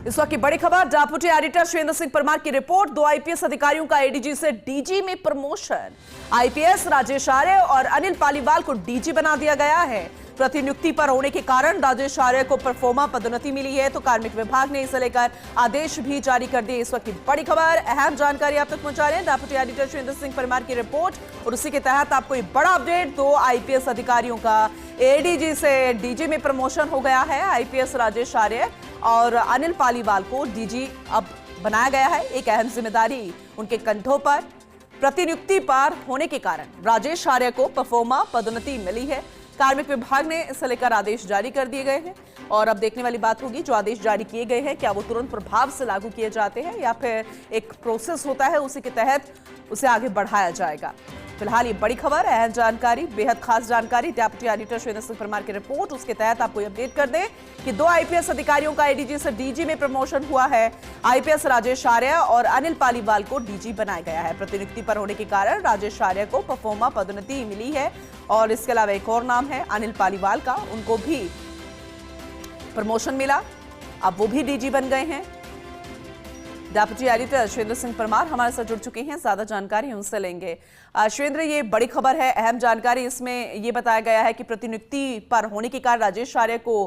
इस वक्त की बड़ी खबर, डेप्यूटी एडिटर सुरेंद्र सिंह परमार की रिपोर्ट। 2 आईपीएस अधिकारियों का एडीजी से डीजी में प्रमोशन। आईपीएस राजेश आर्य और अनिल पालीवाल को डीजी बना दिया गया है। प्रतिनियुक्ति पर होने के कारण राजेश आर्य को परफॉर्मा पदोन्नति मिली है, तो कार्मिक विभाग ने इसे लेकर आदेश भी जारी कर दिए। इस वक्त की बड़ी खबर, अहम जानकारी आप तक पहुंचा रहे हैं डेप्यूटी एडिटर सुरेंद्र सिंह परमार की रिपोर्ट, और उसी के तहत आपको ये बड़ा अपडेट। 2 आईपीएस अधिकारियों का एडीजी से डीजी में प्रमोशन हो गया है। आईपीएस राजेश आर्य और अनिल पालीवाल को डीजी अब बनाया गया है। एक अहम जिम्मेदारी उनके कंधों पर प्रतिनियुक्ति पर होने के कारण राजेश आर्य को परफॉर्मा पदोन्नति मिली है। कार्मिक विभाग ने इसे लेकर आदेश जारी कर दिए गए हैं, और अब देखने वाली बात होगी जो आदेश जारी किए गए हैं क्या वो तुरंत प्रभाव से लागू किए जाते हैं या फिर एक प्रोसेस होता है उसी के तहत उसे आगे बढ़ाया जाएगा। फिलहाल ये बड़ी खबर, अहम जानकारी, बेहद खास जानकारी, डेप्यूटी एडिटर सुरेंद्र सिंह परमार की रिपोर्ट। उसके तहत आपको अपडेट कर दें कि 2 आईपीएस अधिकारियों का एडीजी से डीजी में प्रमोशन हुआ है। आईपीएस राजेश आर्य और अनिल पालीवाल को डीजी बनाया गया है। प्रतिनियुक्ति पर होने के कारण राजेश आर्य को परफॉर्मा पदोन्नति मिली है, और इसके अलावा एक और नाम है अनिल पालीवाल का, उनको भी प्रमोशन मिला, अब वो भी डीजी बन गए हैं। डेप्यूटी एडिटर सुरेंद्र सिंह परमार हमारे साथ जुड़ चुके हैं, ज्यादा जानकारी उनसे लेंगे। सुरेंद्र, ये बड़ी खबर है, अहम जानकारी, इसमें ये बताया गया है कि प्रतिनियुक्ति पर होने के कारण राजेश आर्य को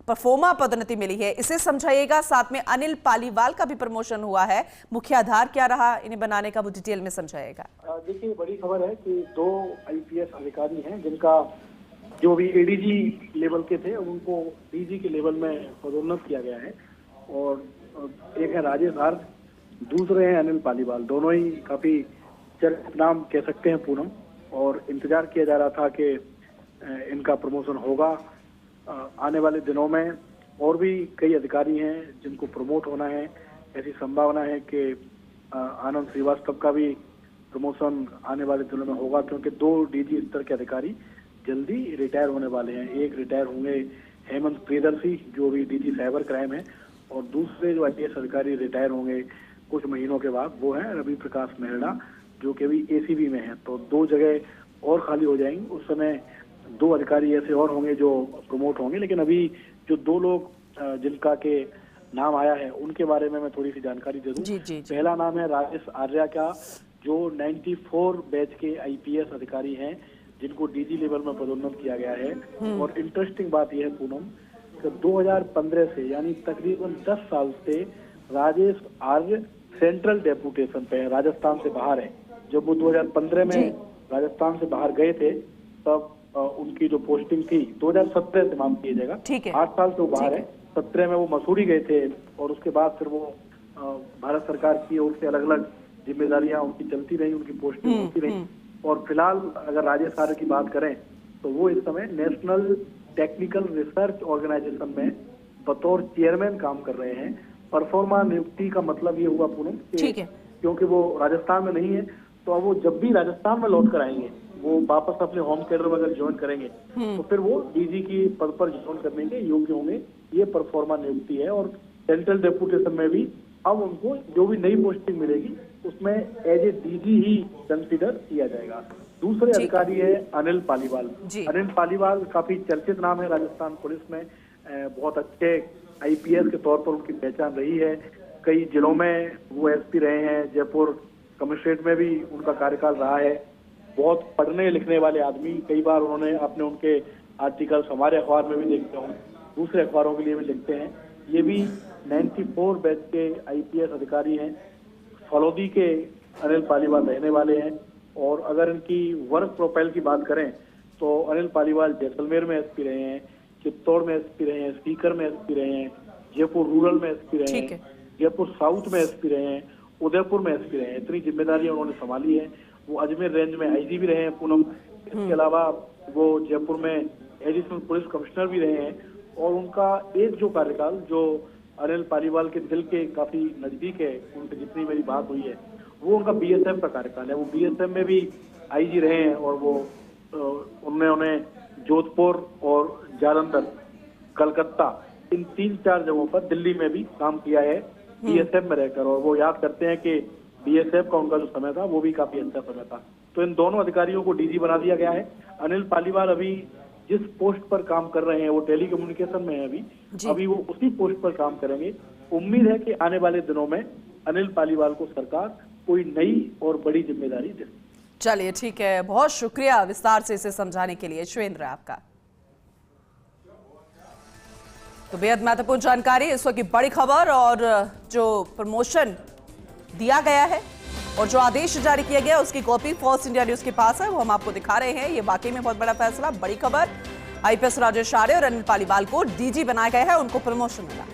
परफॉर्मा पदोन्नति मिली है, इसे समझाइएगा। साथ में अनिल पालीवाल का भी प्रमोशन हुआ है, मुख्य आधार क्या रहा इन्हें बनाने का, वो डिटेल में समझाइएगा। देखिए, बड़ी खबर है कि 2 आईपीएस अधिकारी हैं जिनका जो भी एडीजी लेवल के थे उनको डीजी के लेवल में पदोन्नत किया गया है। और एक है राजेश आर्य, दूसरे हैं अनिल पालीवाल। दोनों ही काफी चर्चित नाम कह सकते हैं पूनम, और इंतजार किया जा रहा था कि इनका प्रमोशन होगा। आने वाले दिनों में और भी कई अधिकारी हैं जिनको प्रमोट होना है। ऐसी संभावना है कि आनंद श्रीवास्तव का भी प्रमोशन आने वाले दिनों में होगा, क्योंकि 2 डीजी स्तर के अधिकारी जल्दी रिटायर होने वाले हैं। एक रिटायर होंगे हेमंत प्रियदर्शी जो भी डीजी साइबर क्राइम है, और दूसरे जो आईपीएस अधिकारी रिटायर होंगे कुछ महीनों के बाद वो है रवि प्रकाश मेहरा, जो कि अभी एसीबी में है। तो 2 जगह और खाली हो जाएंगी, उस समय 2 अधिकारी ऐसे और होंगे जो प्रमोट होंगे। लेकिन अभी जो 2 लोग जिनका के नाम आया है उनके बारे में मैं थोड़ी सी जानकारी दे दूं। पहला नाम है राजेश आर्य का, जो 94 बैच के आईपीएस अधिकारी हैं जिनको डीजी लेवल में पदोन्नत किया गया है। और इंटरेस्टिंग बात यह है पूनम, 2015 से यानी तकरीबन 10 साल से राजेश आर्य सेंट्रल डेपुटेशन पे है, राजस्थान से बाहर है। जब वो 2015 में राजस्थान से बाहर गए थे तब उनकी जो पोस्टिंग थी 2017 से मांग किया जाएगा, 8 साल से वो बाहर है। 17 में वो मसूरी गए थे, और उसके बाद फिर वो भारत सरकार की ओर से अलग अलग जिम्मेदारियां उनकी चलती रही, उनकी पोस्टिंग होती रही। और फिलहाल अगर राजेश आर्य की बात करें तो वो इस समय नेशनल टेक्निकल रिसर्च ऑर्गेनाइजेशन में बतौर चेयरमैन काम कर रहे हैं। परफॉर्मा नियुक्ति का मतलब ये हुआ पूनम, क्योंकि वो राजस्थान में नहीं है, तो अब वो जब भी राजस्थान में लौट कर आएंगे, वो वापस अपने होम कैडर में अगर ज्वाइन करेंगे तो फिर वो डीजी की पद पर ज्वाइन करने के योग्य होंगे। ये परफॉर्मा नियुक्ति है। और सेंट्रल डेपुटेशन में भी अब उनको जो भी नई पोस्टिंग मिलेगी उसमें एज ए डीजी ही कंसिडर किया जाएगा। दूसरे अधिकारी है अनिल पालीवाल। अनिल पालीवाल काफी चर्चित नाम है राजस्थान पुलिस में, बहुत अच्छे आईपीएस के तौर पर उनकी पहचान रही है। कई जिलों में वो एसपी रहे हैं, जयपुर कमिश्नरेट में भी उनका कार्यकाल रहा है। बहुत पढ़ने लिखने वाले आदमी, कई बार उन्होंने अपने उनके आर्टिकल्स हमारे अखबार में भी देखते हों, दूसरे अखबारों के लिए भी लिखते हैं। ये भी 94 बैच के आईपीएस अधिकारी हैं। फलौदी के अनिल पालीवाल रहने वाले हैं। और अगर इनकी वर्क प्रोफाइल की बात करें तो अनिल पालीवाल जैसलमेर में एसपी रहे हैं, चित्तौड़ में एसपी रहे हैं, सीकर में एसपी रहे हैं, जयपुर रूरल में एसपी रहे हैं, जयपुर साउथ में एसपी रहे हैं, उदयपुर में एसपी रहे हैं। इतनी जिम्मेदारियां उन्होंने संभाली है। वो अजमेर रेंज में आईजी भी रहे हैं पूनम। इसके अलावा वो जयपुर में एडिशनल पुलिस कमिश्नर भी रहे हैं। और उनका एक जो कार्यकाल जो अनिल पालीवाल के दिल के काफी नजदीक है, उनसे जितनी मेरी बात हुई है, वो उनका बीएसएफ का कार्यकाल है। वो बीएसएफ में भी आईजी रहे हैं, और वो उन्होंने जोधपुर और जालंधर, कलकत्ता, इन 3-4 जगहों पर, दिल्ली में भी काम किया है बीएसएफ में रहकर। और वो याद करते हैं कि बीएसएफ का उनका जो समय था वो भी काफी अच्छा समय था। तो इन दोनों अधिकारियों को डीजी बना दिया गया है। अनिल पालीवाल अभी जिस पोस्ट पर काम कर रहे हैं वो टेलीकम्युनिकेशन में है, अभी वो उसी पोस्ट पर काम करेंगे उम्मीद है कि आने वाले दिनों में अनिल पालीवाल को सरकार कोई नई और बड़ी जिम्मेदारी दे। चलिए ठीक है, बहुत शुक्रिया विस्तार से इसे समझाने के लिए शिवेंद्र आपका। तो बेहद महत्वपूर्ण जानकारी, इस वक्त की बड़ी खबर और जो प्रमोशन दिया गया है और जो आदेश जारी किया गया उसकी कॉपी फर्स्ट इंडिया न्यूज के पास है, वो हम आपको दिखा रहे हैं। ये वाकई में बहुत बड़ा फैसला, बड़ी खबर। आईपीएस राजेश आर्य और अनिल पालीवाल को डीजी बनाया गया है, उनको प्रमोशन मिला।